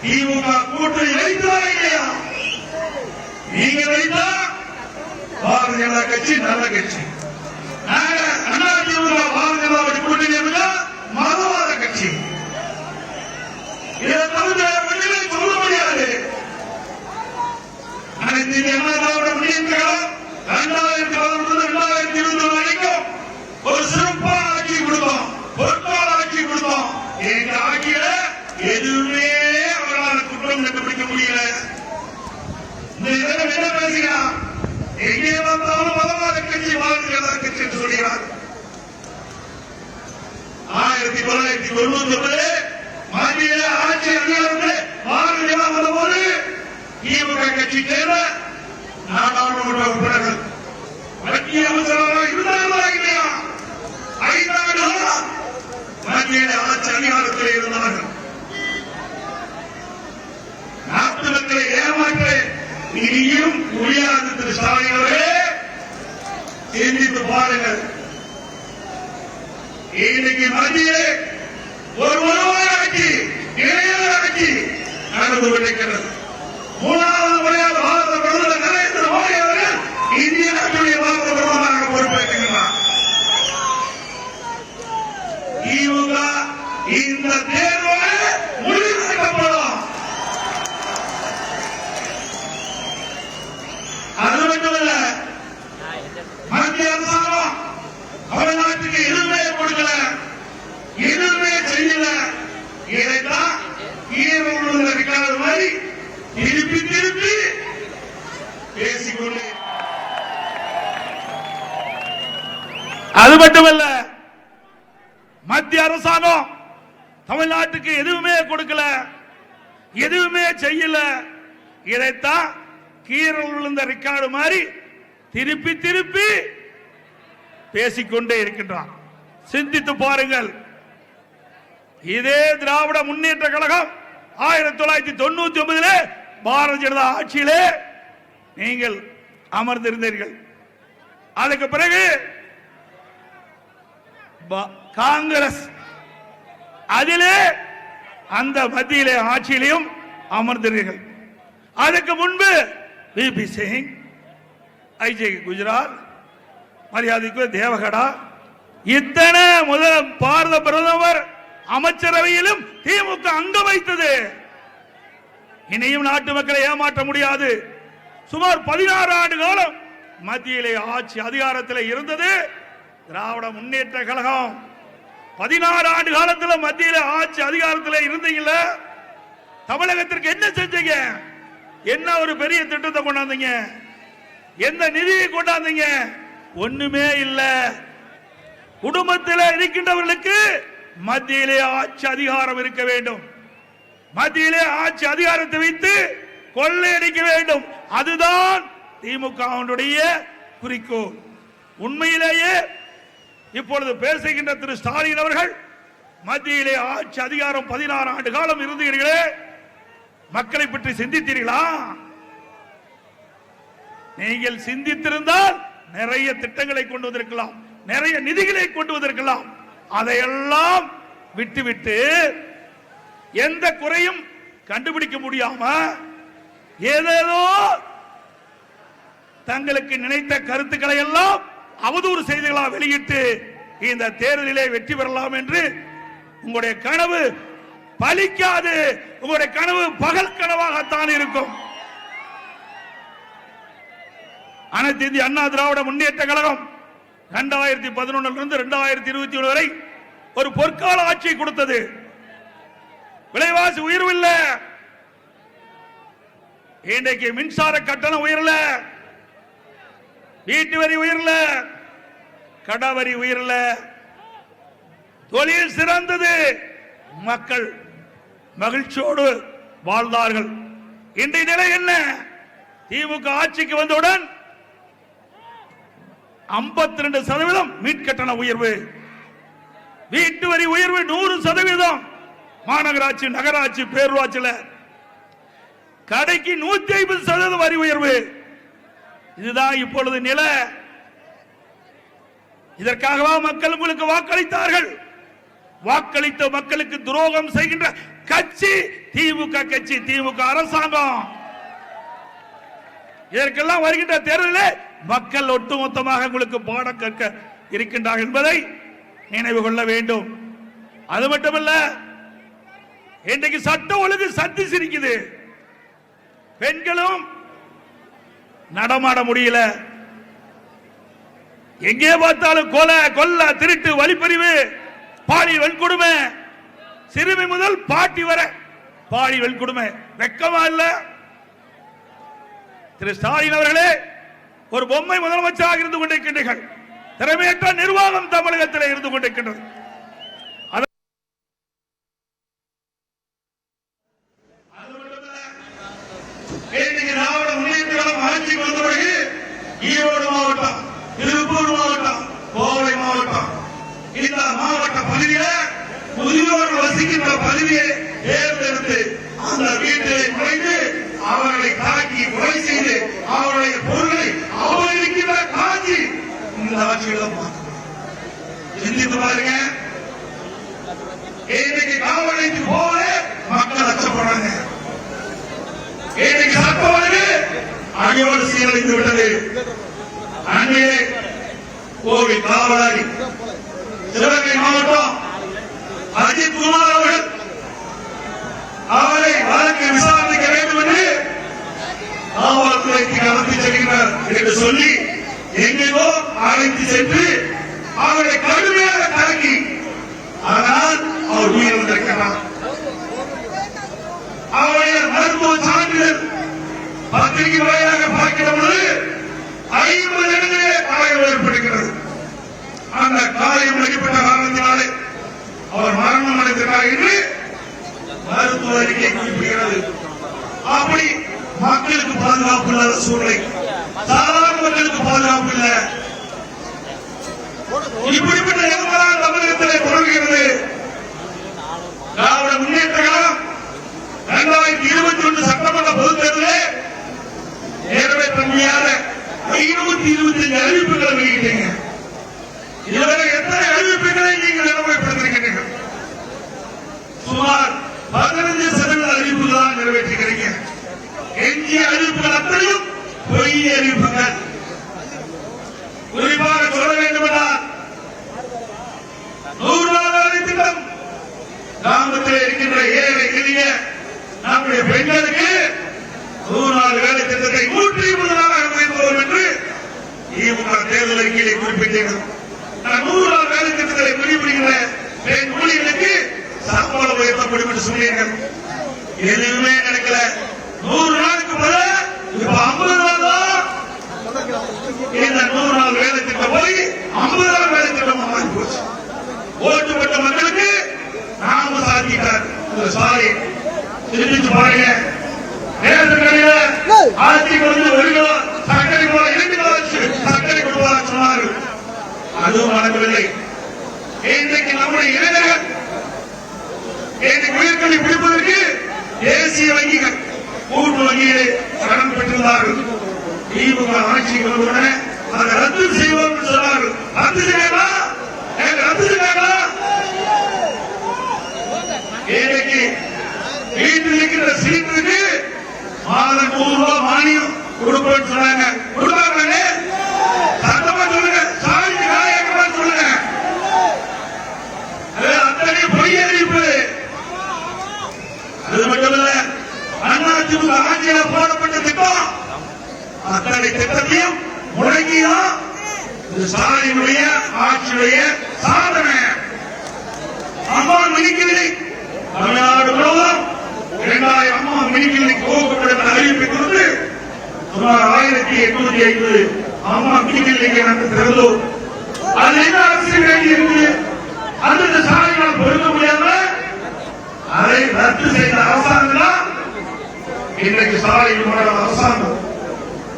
திமுக கூட்டணி வைத்தா இல்லையா? நீங்க வைத்தா பாரதிய ஜனதா கட்சி நல்ல கட்சி. நாங்க அண்ணா திமுக பாரதிய ஜனதா கூட்டணி மதவாத கட்சி. இதை தவிர வெளியிலே சொல்ல முடியாது. அனைத்து அண்ணா திராவிட முன்னேற்ற கழகம் 2011 வரைக்கும் ஒரு சிறப்பான ஆட்சி கொடுத்தோம், பொறுப்பான ஆட்சி கொடுத்தோம். எங்க ஆட்சியில எதுவுமே அவர்களால் குற்றம் கண்டுபிடிக்க முடியல. என்ன பேசுகிறார்? எங்கே வந்தாலும் மதவாத கட்சி பாரதிய ஜனதா கட்சி என்று சொல்கிறார். 1999 மத்திய ஆட்சி அதிகாரத்தில் பாரதிய ஜனதா வந்தபோது திமுக கட்சி சேர்ந்த நாடாளுமன்ற உறுப்பினர்கள் மத்திய அமைச்சராக இருந்தார்களா இல்லையா? 5 ஆண்டுகள் மத்திய ஆட்சி அதிகாரத்தில் இருந்தார்கள். நாட்டு மக்களை ஏமாற்ற இனியும் முடியாது. திரு ஸ்டாலின் அவர்களே, சிந்தித்து பாருங்கள். இன்னைக்கு மத்தியிலே ஒரு மனவாத ஆட்சி, இணையான ஆட்சி நடந்து கொண்டிருக்கிறது. 3வது முறையாக பாரத பிரதமர் நரேந்திர மோடி அவர்கள் இந்திய நாட்டுடைய பாரத பிரதமராக பொறுப்பேற்றுகிறார். திமுக இந்த தேர்வோடு முடிவெடுக்கப்படும். அது மட்டுமல்ல, மத்திய அரசாங்கம் தமிழ்நாட்டுக்கு எதுவுமே கொடுக்கல, எதுவுமே செய்யல. இதைத்தான் ஈரோடு மாதிரி திருப்பி திருப்பி பேசிக்கொண்டு. அது மட்டுமல்ல, மத்திய அரசாங்கம் தமிழ்நாட்டுக்கு எதுவுமே கொடுக்கல, எதுவுமே செய்யல. இதைத்தான் கீழே விழுந்த ரெக்கார்டு மாதிரி திருப்பி திருப்பி பேசிக்கொண்டே இருக்கின்றான். சிந்தித்து பாருங்கள். இதே திராவிட முன்னேற்ற கழகம் 1999 பாரதிய ஜனதா ஆட்சியிலே நீங்கள் அமர்ந்திருந்தீர்கள். அதுக்கு பிறகு காங்கிரஸ் அதிலே அந்த மத்தியிலே ஆட்சியிலையும் அமர்ந்தீர்கள். அதுக்கு முன்பு பிபி சிங், ஐஜே குஜராத், மரியாதைக்கு தேவகடா, இத்தனை முதல் பாரத பிரதமர் அமைச்சரவையிலும் திமுக அங்க வைத்தது. இனியும் நாட்டு மக்களை ஏமாற்ற முடியாது. சுமார் 16 ஆண்டு காலம் மத்தியிலே ஆட்சி அதிகாரத்தில் இருந்தது திராவிட முன்னேற்ற கழகம். 16 ஆண்டு காலத்தில் மத்தியில ஆட்சி அதிகாரத்தில் இருந்தீங்கள, தமிழகத்திற்கு என்ன செஞ்சீங்க? என்ன ஒரு பெரிய திட்டத்தை கொண்டாந்தீங்க? எந்த நிதியை கொண்டாந்தீங்க? ஒண்ணுமே இல்ல. குடும்பத்தில் இருக்கின்றவர்களுக்கு மத்தியிலே ஆட்சி அதிகாரம் இருக்க வேண்டும். மத்தியிலே ஆட்சி அதிகாரத்தை வைத்து கொள்ளையடிக்க வேண்டும். அதுதான் திமுகவுடைய குறிக்கோள். உண்மையிலேயே இப்பொழுது பேசுகின்ற திரு ஸ்டாலின் அவர்கள் மத்தியிலே ஆட்சி அதிகாரம் 16 ஆண்டு காலம் இருந்தீர்களே, மக்களை பற்றி சிந்தித்தீர்களா? நீங்கள் சிந்தித்திருந்தால் நிறைய திட்டங்களை கொண்டு வந்திருக்கலாம், நிறைய நிதிகளை கொண்டு வந்திருக்கலாம். அதையெல்லாம் விட்டுவிட்டு எந்த குறையும் கண்டுபிடிக்க முடியாம ஏதேதோ தங்களுக்கு நினைத்த கருத்துக்களை எல்லாம் அவதூறு செய்திகளாக வெளியிட்டு இந்த தேர்தலிலே வெற்றி பெறலாம் என்று உங்களுடைய கனவு பலிக்காது. உங்களுடைய கனவு பகல் கனவாகத்தான் இருக்கும். அனைத்து இந்திய அண்ணா திராவிட முன்னேற்ற கழகம் 2011 2021 வரை ஒரு பொற்கால ஆட்சியை கொடுத்தது. விலைவாசி உயர்வு இல்ல, இன்றைக்கு மின்சார கட்டணம் உயரல, வீட்டு வரி உயரல, கடவரி உயரல, தொழில் சிறந்தது, மக்கள் மகிழ்ச்சியோடு வாழ்ந்தார்கள். இன்றைய நிலை என்ன? திமுக ஆட்சிக்கு வந்தவுடன் 52% மீட்கட்டண உயர்வு, வீட்டு வரி உயர்வு 100%, மாநகராட்சி நகராட்சி பேரூராட்சியில் கடைக்கு 150% வரி உயர்வு. இதுதான் இப்பொழுது நிலை. இதற்காகவா மக்கள் உங்களுக்கு வாக்களித்தார்கள்? வாக்களித்த மக்களுக்கு துரோகம் செய்கின்ற கட்சி திமுக கட்சி, திமுக அரசாங்கம். இதற்கெல்லாம் வருகின்ற தேர்தலில் மக்கள் ஒட்டுமொத்தமாக உங்களுக்கு பாடம் கற்க இருக்கின்றார்கள் என்பதை நினைவு கொள்ள வேண்டும். அது மட்டுமல்ல, இன்றைக்கு சட்ட ஒழுங்கு சந்தி சிரிக்குது. பெண்களும் நடமாட முடியல. எங்கே பார்த்தாலும் கொலை, கொல்ல, திருட்டு, வழிப்பறிவு, பாலியல் வன்கொடுமை, சிறுமி முதல் பாட்டி வர பாலியல் வன்கொடுமை. வெக்கமா இல்ல? திரு ஸ்டாலின் அவர்களே, ஒரு பொம்மை முதலமைச்சராக இருந்து கொண்டிருக்கின்றீர்கள். திறமையற்ற நிர்வாகம் தமிழகத்தில் இருந்து கொண்டிருக்கின்றது. ஈரோடு மாவட்டம், திருப்பூர் மாவட்டம், கோவை மாவட்டம், இந்த மாவட்ட பகுதியில் முதியோர் வசிக்கின்ற பகுதியை தேர்ந்தெடுத்து அந்த வீட்டை நுழைந்து அவர்களை தாக்கி கொலை செய்து அவருடைய பொருளை அபகரிக்கின்ற காட்சி இந்த ஆட்சியிடம் சிந்தித்து பாருங்க. இன்னைக்கு காவலைக்கு போக மக்கள் அச்சப்படுறாங்க. இன்னைக்கு சட்டவாடு அடியோடு சீரழிந்து விட்டது. அன்றையே கோவில் காவலாளி சிவகங்கை மாவட்டம் அஜித் குமார் அவர்கள் அவரை வழக்கு விசாரணைக்க வேண்டும் என்று காவல்துறைக்கு அழைத்து செல்கிறார் என்று சொல்லி எங்கேயோ அழைத்து சென்று அவரை கடுமையாக தாக்கி ஆனால் அவர் உயிரிழந்திருக்கிறார். அவருடைய மருத்துவ சான்றிதழ் பத்திரிகை வாயிலாக பார்க்கிற பொழுது 50 இடங்களிலே காயம் ஏற்படுகிறது. அந்த காயம் அடிப்பட்ட காரணத்தினாலே அவர் மரணம் அடைந்திருக்கிறார் என்று மருத்துவ அறிக்கை குறிப்பிடுகிறது. அப்படி மக்களுக்கு பாதுகாப்பு இல்லாத சூழ்நிலை, சாதாரண மக்களுக்கு பாதுகாப்பு இல்லை. இப்படிப்பட்ட நிலைமைதான் தமிழகத்திலே தொடர்கிறது. திராவிட முன்னேற்ற கழகம் 2021 சட்டமன்ற பொதுத் தேர்தலில் நிறைவேற்ற முடியாத 525 அறிவிப்புகளை வெளியிட்டீங்க. இதுவரை எத்தனை அறிவிப்புகளை நீங்கள் நடைமுறைப்படுத்திருக்கிறீர்கள்? சுமார் 15% அறிவிப்புகள் தான் நிறைவேற்றிருக்கிறீங்க. எஞ்சிய அறிவிப்புகள் அத்தனையும் பொய் அறிவிப்புகள். குறிப்பாக சொல்ல வேண்டும் என்றால் 100 நாள் வேலை திட்டம், கிராமத்தில் இருக்கின்ற ஏழை எளிய நம்முடைய பெண்களுக்கு 100 நாள் வேலை திட்டத்தை 120 நாளாக உயர்த்துவோம் என்று திமுக தேர்தல் அறிக்கையை குறிப்பிட்டீர்கள். 100 நாள் வேலை திட்டத்தை முடிவுறுகிற பெண் ஊழியர்களுக்கு சம்பளம் உயர்த்தப்படும் என்று சொன்னீர்கள். எதுவுமே நடக்கல. 100 நாளுக்கு மேல இப்ப 50 நாள் தான் இந்த 100 நாள் வேலை திட்டம் போய் 50 நாள் வேலை திட்டம் மாறி போச்சு. ஓட்டுப்பட்ட மக்களுக்கு நாம சாதித்தார் சாரி சிந்திச்சு பாருங்க. ஆட்சிக்கு வந்து 1 கிலோ சர்க்கரை போல 2 கிலோ சர்க்கரை கொடுப்பாங்க சொன்னார்கள். அதுவும் நடக்கவில்லை. இன்றைக்கு நம்முடைய இளைஞர்கள் இன்றைக்கு உயர்கல்வி பிடிப்பதற்கு தேசிய வங்கிகள் கூட்டு வங்கியிலே கடன் பெற்றிருந்தார்கள். திமுக ஆட்சிக்கு வந்தவுடனே அதை ரத்து செய்வோம் என்று சொன்னார்கள். ரத்து செய்யலாம், ரத்து செய்யலாம். இன்றைக்கு வீட்டில் இருக்கிற சிலிண்டருக்கு மாதம் 100 ரூபாய் மானியம் கொடுப்பேன்னு சொன்னாங்க. கொடுப்பாங்க சட்டமா சொல்லுங்க, சாதிக்கு நாயகமா சொல்லுங்க. அத்தனை பொய் அறிவிப்பு. அது மட்டுமல்ல, அதிமுக ஆட்சியில் போடப்பட்ட திட்டம் அத்தனை திட்டத்தையும் முடங்கியும் ஸ்டாலினுடைய ஆட்சியுடைய சாதனை. அம்மா மினிக்கிளி தமிழ்நாடு முழுவதும் 2000 அம்மா மினிக்கிளி துவக்கப்படும் அறிவிப்பை கொடுத்து சுமார் 1850 அம்மா மினிக்கிளி திறந்தோம். அது என்ன அரசியல் வேண்டியிருக்கு? அந்த ஸ்டாலினால் பொருத்த முடியாம அதை ரத்து செய்த அரசாங்கம் தான் இன்றைக்கு ஸ்டாலின் அரசாங்கம்.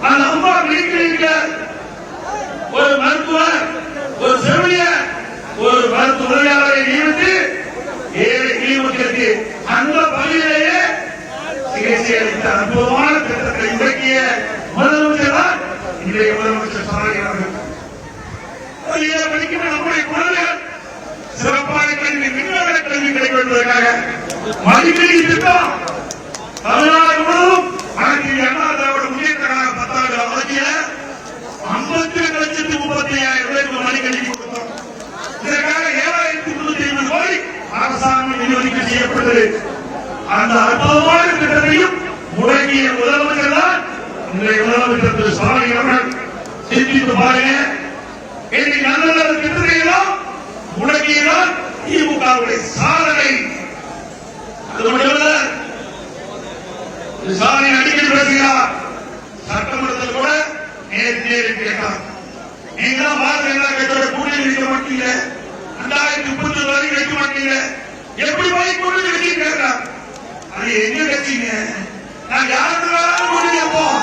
அந்த அம்மா மினிக்கிளிக்கு ஒரு மருத்துவர், ஒரு செவிலியர், ஒரு மருத்துவ உதவியாளரை நியமித்து 7 கிளிநீர்களுக்கு அந்த பகுதியிலேயே சிகிச்சை அளித்த அற்புதமான திட்டத்தை இறக்கிய முதலமைச்சர் தான் இன்றைய முதலமைச்சர் ஸ்டாலின் அவர்கள். படிக்கின்ற நம்முடைய குழந்தைகள் சிறப்பான கல்வி, விஞ்ஞான கல்வி கிடைக்க என்பதற்காக மடிக்கணி திட்டம் தமிழ்நாடு முழுவதும் அனைத்து அண்ணா திராவிட முன்னேற்ற கழக 10 ஆண்டு ஆட்சியில 52,35,000 பேருக்கு மடிக்கணி கொடுத்தோம். இதற்காக 7,350 கோடி அரசாங்கம் நிதியொதுக்கீடு செய்யப்பட்டது. அந்த அற்புதமான திட்டத்தையும் முடங்கிய முதலமைச்சர் தான் இன்றைய முதலமைச்சர் திரு ஸ்டாலின் அவர்கள். சிந்தித்து பாருங்க, இன்னைக்கு நல்ல நல்ல திட்டத்தையெல்லாம் முடங்கியதான் திமுகவுடைய சாதனை. அது மட்டுமல்ல, ஸ்டாலின் அடிக்கடி பேசுகிறார். சட்டமன்றத்தில் கூட நேரடியே கேட்டார், நீங்க தான் பாரதிய ஜனதா கட்சியோட கூட்டணி வைக்க மாட்டீங்க, 2030 வரைக்கும் வைக்க மாட்டீங்க, எப்படி போய் கூட்டணி வச்சிருக்காங்க? அது எங்க கட்சிங்க? நான் யாருக்கு கூட்டணி வைப்போம்?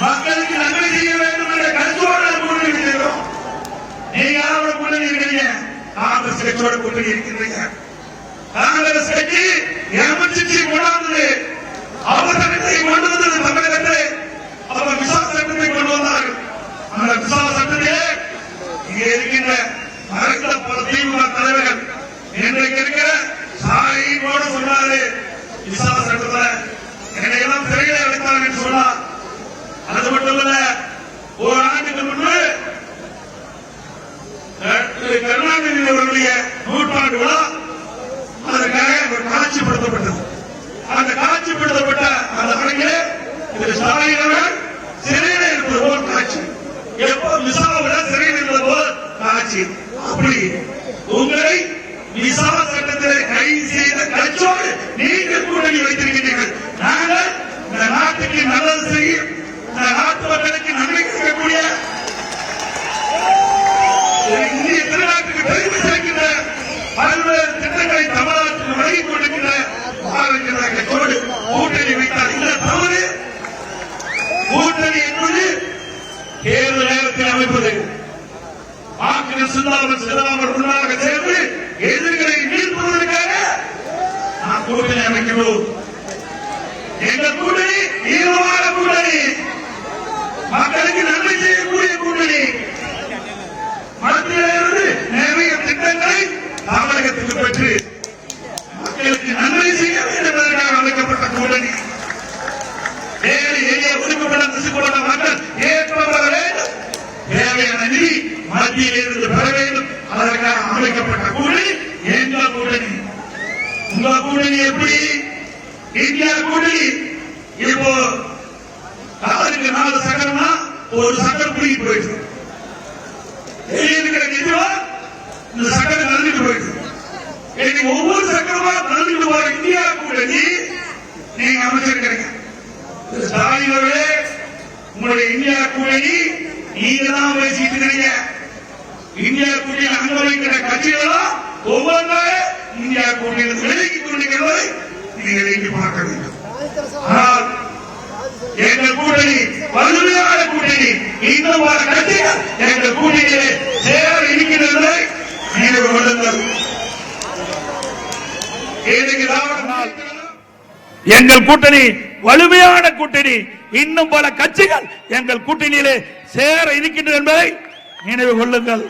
மக்களுக்கு நன்மை செய்ய வேண்டும் என்ற கருத்தோடு கூட்டணி வைக்கிறோம். நீங்க யாரோட கூட்டணி இருக்கிறீங்க? காங்கிரஸ் கட்சியோட கூட்டணி இருக்கிறீங்க. காங்கிரஸ் கட்சி எமர்ஜென்சி கொண்டாந்தது, அவசரத்தை கொண்டு வந்தது தமிழகத்தை. அவர் விசா சட்டத்தை கொண்டு வந்தார்கள். அந்த விசா சட்டத்திலே இங்கே இருக்கின்ற மறைந்த பல திமுக தலைவர்கள் இன்றைக்கு இருக்கிற சாயினோடு சொன்னாரு, விசா சட்டத்தில் என்னையெல்லாம் சிறையில அடைத்தார்கள் என்று சொன்னார். அது மட்டுமல்ல, ஒரு ஆண்டுக்கு முன்பு கருணாநிதி அவர்களுடைய 100ஆண்டு விழா, அதற்காக காட்சிப்படுத்தப்பட்டது. அந்த காட்சிப்படுத்தப்பட்ட அந்த அரங்கிலே திரு ஸ்டாலின் அவர்கள் சிறையில் இருப்பது போல் காட்சி, எப்போ விசாவிட சிறையில் இருந்தது போல் காட்சி. அப்படி உங்களை விசா சட்டத்தில் கைது செய்த கட்சியோடு நீங்கள் கூட்டணி வைத்திருக்கிறீர்கள். நாங்கள் இந்த நாட்டுக்கு நல்லது செய்யும், இந்த நாட்டு மக்களுக்கு நன்மை கிடைக்கக்கூடிய, இந்திய திருநாட்டுக்கு பெருமை சேர்க்கின்ற பல்வேறு திட்டங்களை தமிழ்நாட்டுக்கு வழங்கிக் கொண்டிருக்கின்ற பாரதிய ஜனதா கட்சியோடு கூட்டணி வைத்தார். இந்த தவறு. கூட்டணி என்பது தேர்தல் நேரத்தில் அமைப்பது, வாக்கு சிந்தாமல் உண்டாக சேர்ந்து எதிர்களை வீழ்த்துவதற்காக நாம் கூட்டணி அமைக்கிறோம். எங்கள் கூட்டணி ஈரமான கூட்டணி, மக்களுக்கு நன்மை செய்யக்கூடிய கூட்டணி, மத்தியிலிருந்து நிறைய திட்டங்களை தமிழகத்துக்கு பெற்று மக்களுக்கு நன்மை செய்ய வேண்டும் என்பதற்காக அமைக்கப்பட்ட கூட்டணி. ஏழை எளிய ஒதுக்கப்பட்ட திசுக்கப்பட்ட மக்கள் ஏற்பட வேண்டும், தேவையான நிதி மத்தியில் இருந்து பெற வேண்டும், அதற்காக அமைக்கப்பட்ட கூட்டணி எங்கள் கூட்டணி. உங்க கூட்டணி எப்படி? இந்தியா கூட்டணி. இப்போ காலுக்கு 4 சக்கரம்னா ஒரு சக்கரம் பிடிக்கி போயிடுது, இருக்கிற நிதிவா இந்த சக்கரம் நடந்துட்டு போயிடுது. இன்னைக்கு ஒவ்வொரு சக்கரமா நடந்துட்டு போற இந்தியா கூட்டணி நீங்க அமைச்சிருக்கிறீங்க. ஸ்டாலின் அவர்களே, உங்களுடைய இந்தியா கூட்டணி நீங்க தான் பேசிட்டு இருக்கிறீங்க. இந்தியா கூட்டணி அங்க வைக்கிற கட்சிகளெல்லாம் ஒவ்வொன்றா இந்தியா கூட்டணி விலகி கொண்டிருக்கிறதை நீங்கள் எண்ணி பார்க்க வேண்டும். ஆனால் எங்கள் கூட்டணி வலிமையான கூட்டணி, இன்னும் பல கட்சிகள் எங்கள் கூட்டணியிலே சேர இருக்கிறதை நினைவு கொள்ளுங்கள். எங்கள் கூட்டணி வலிமையான கூட்டணி, இன்னும் பல கட்சிகள் எங்கள் கூட்டணியிலே சேர இருக்கின்றன என்பதை நினைவு கொள்ளுங்கள்.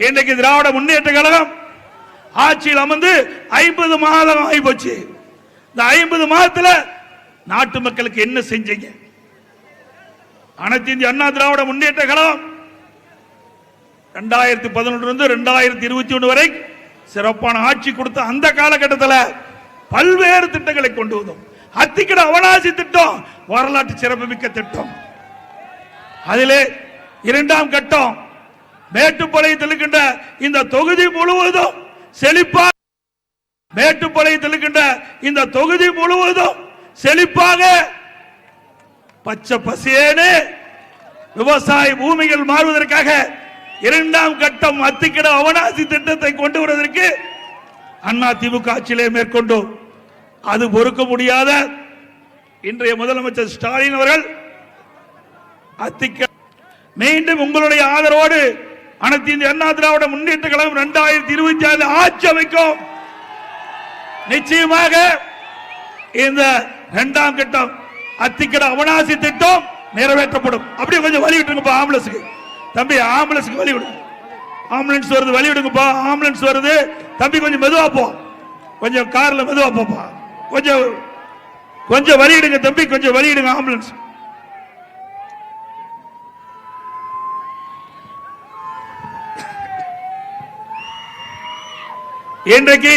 இன்றைக்கு திராவிட முன்னேற்ற கழகம் ஆட்சியில் அமர்ந்து 50 மாதம் ஆகிப்போச்சு. இந்த 50 மாதத்தில் நாட்டு மக்களுக்கு என்ன செஞ்சீங்க? அனைத்து இந்திய அண்ணா திராவிட முன்னேற்ற கழகம் 2011 2021 வரை சிறப்பான ஆட்சி கொடுத்த அந்த காலகட்டத்தில் பல்வேறு திட்டங்களை கொண்டு வந்தோம். அத்திக்கட அவனாசி திட்டம் வரலாற்று சிறப்புமிக்க திட்டம். அதிலே 2ஆம் கட்டம் மேட்டுப்பாளையத்தில் இருக்கின்ற இந்த தொகுதி முழுவதும் செழிப்பாக, மேட்டுப்பாளையத்தில் இருக்கின்ற இந்த தொகுதி முழுவதும் செழிப்பாக பச்சை பசேனே விவசாய பூமிகள் மாறுவதற்காக 2ஆம் கட்டம் அத்திக்கட அவனாசி திட்டத்தை கொண்டு வருவதற்கு அண்ணா திமுக ஆட்சியிலே மேற்கொண்டோம். அது பொறுக்க முடியாத இன்றைய முதலமைச்சர் ஸ்டாலின் அவர்கள் அத்திக்கட மீண்டும் உங்களுடைய ஆதரவோடு அனைத்து இந்திய அண்ணா திராவிட முன்னேற்ற கழகம் 2026 ஆட்சி அமைக்கும். நிச்சயமாக இந்த 2ஆம் கட்டம் அத்திக்கட அவனாசி திட்டம் நிறைவேற்றப்படும். அப்படியே கொஞ்சம் வழி விட்டுருங்க ஆம்புலன்ஸுக்கு. தம்பி ஆம்புலன்ஸுக்கு வழி விடுங்க. ஆம்புலன்ஸ் வருது, வழி விடுங்கப்பா, ஆம்புலன்ஸ் வருது. தம்பி கொஞ்சம் மெதுவா போ, கொஞ்சம் கார்ல மெதுவா போப்பா, கொஞ்சம் வழி விடுங்க தம்பி, கொஞ்சம் வழி விடுங்க ஆம்புலன்ஸ். இன்றைக்கு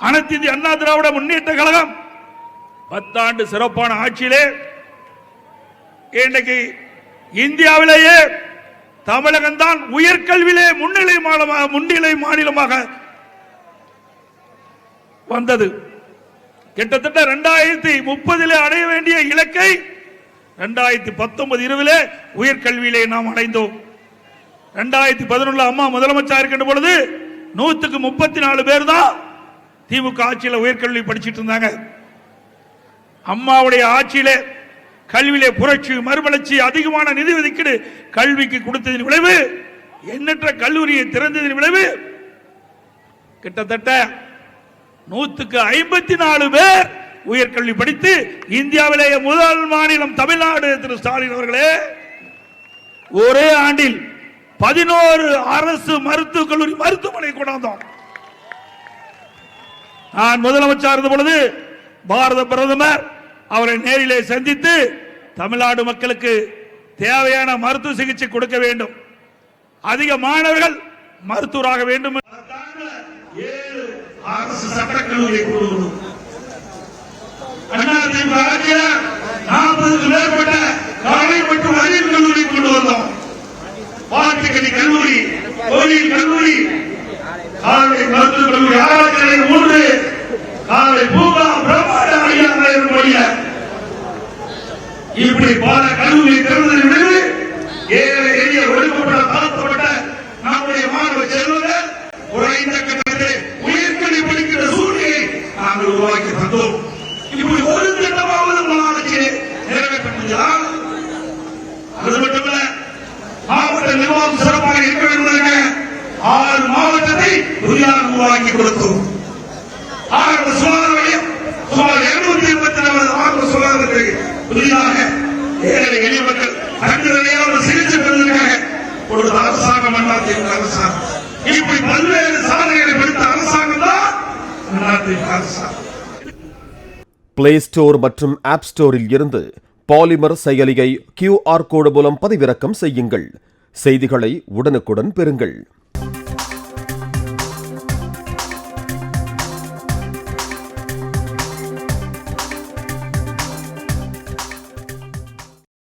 அனைத்து இந்திய அண்ணா திராவிட முன்னேற்ற கழகம் 10 ஆண்டு சிறப்பான ஆட்சியிலே இன்றைக்கு இந்தியாவிலேயே தமிழகம் தான் உயர்கல்வியிலே முன்னிலை மாநிலமாக வந்தது. கிட்டத்தட்ட 2030 அடைய வேண்டிய இலக்கை 2019-20 உயர்கல்வியிலே நாம் அடைந்தோம். 2011 அம்மா முதலமைச்சர் இருக்கின்ற பொழுது 134 பேர் தான் திமுக ஆட்சியில் உயர்கல்வி படிச்சிட்டு இருந்தாங்க. அம்மாவுடைய ஆட்சியிலே கல்வியிலே புரட்சி, மறுமலர்ச்சி, அதிகமான நிதி ஒதுக்கீடு கல்விக்கு கொடுத்ததின் விளைவு, எண்ணற்ற கல்லூரியை திறந்ததின் விளைவு கிட்டத்தட்ட 154 பேர் உயர்கல்வி படித்து இந்தியாவிலேயே முதல் மாநிலம் தமிழ்நாடு. திரு ஸ்டாலின் அவர்களே, ஒரே ஆண்டில் 11 அரசு மருத்துவக் கல்லூரி மருத்துவமனை கொண்டாந்தோம். நான் முதலமைச்சர் இருந்த பொழுது பாரத பிரதமர் அவரை நேரிலே சந்தித்து தமிழ்நாடு மக்களுக்கு தேவையான மருத்துவ சிகிச்சை கொடுக்க வேண்டும், அதிக மாணவர்கள் மருத்துவராக வேண்டும், அரசு சட்டக்கல்லூரியை கொண்டு வந்தோம். 40க்கும் மேற்பட்ட கலை மற்றும் அறிவியல் கல்லூரி கொண்டு வந்தோம். பாலிடெக்னிக் கல்லூரி, பொறியியல் கல்லூரி, கால்நடை மருத்துவக் கல்லூரி, ஆராய்ச்சி 3, காலை பூங்கா, பிரம்மாண்ட இப்படி பல கல்லூரி திறந்ததின் விளைவு ஏழை எளிய ஒடுக்கப்பட்ட தாழ்த்தப்பட்ட நம்முடைய மாணவ செல்வங்கள் குறைந்த கட்டணத்தில் உயர்கல்வி படிக்கிற சூழ்நிலையை நாங்கள் உருவாக்கி தந்தோம். இப்படி ஒரு திட்டமாவது ஆட்சியை நிறைவேற்ற முடியாது. அது மட்டுமல்ல, மாவட்ட நிர்வாகம் சிறப்பாக இருக்க வேண்டும். 6 மாவட்டத்தை புதிதாக உருவாக்கி கொடுத்தோம். ஆரம்ப சுகாதார மையம் சுமார் 224 ஆரம்ப சுகாதாரத்தை புதிதாக ஏழை எளிய மக்கள் தங்குதலையான சிகிச்சை பெறுவதற்காக கொடுத்த அரசாங்கம் அதிமுக அரசாங்கம். இப்படி பல்வேறு சாதனைகளை படித்த அரசாங்கம் தான் அதிமுக அரசாங்கம். பிளே ஸ்டோர் மற்றும் ஆப் ஸ்டோரில் இருந்து பாலிமர் செயலியை QR கோடு மூலம் பதிவிறக்கம் செய்யுங்கள். செய்திகளை உடனுக்குடன் பெறுங்கள்.